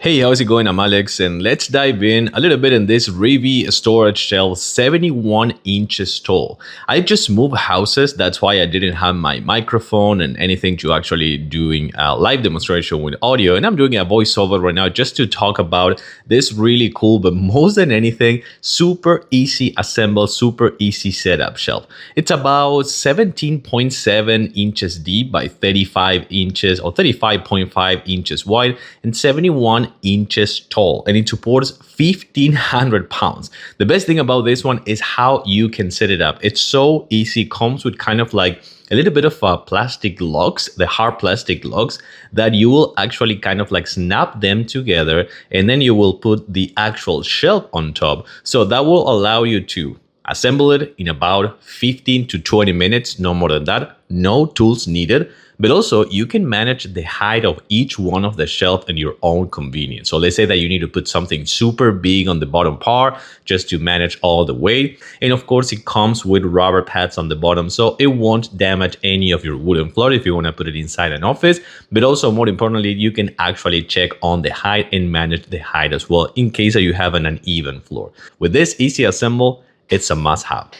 Hey, how's it going? I'm Alex, and let's dive in a little bit in this REIBII storage shelf, 71 inches tall. I just moved houses, that's why I didn't have my microphone and anything to actually doing a live demonstration with audio. And I'm doing a voiceover right now just to talk about this really cool, but most than anything, super easy assemble, super easy setup shelf. It's about 17.7 inches deep by 35 inches or 35.5 inches wide and 71 inches tall, and it supports 1,500 pounds. The best thing about this one is how you can set it up. It's so easy. Comes with kind of like a little bit of plastic locks, the hard plastic locks that you will actually kind of like snap them together, and then you will put the actual shelf on top. So that will allow you to assemble it in about 15 to 20 minutes, no more than that. No tools needed. But also you can manage the height of each one of the shelf at your own convenience. So let's say that you need to put something super big on the bottom part just to manage all the weight. And of course it comes with rubber pads on the bottom, so it won't damage any of your wooden floor if you want to put it inside an office. But also more importantly, you can actually check on the height and manage the height as well in case that you have an uneven floor. With this easy assemble, it's a must have.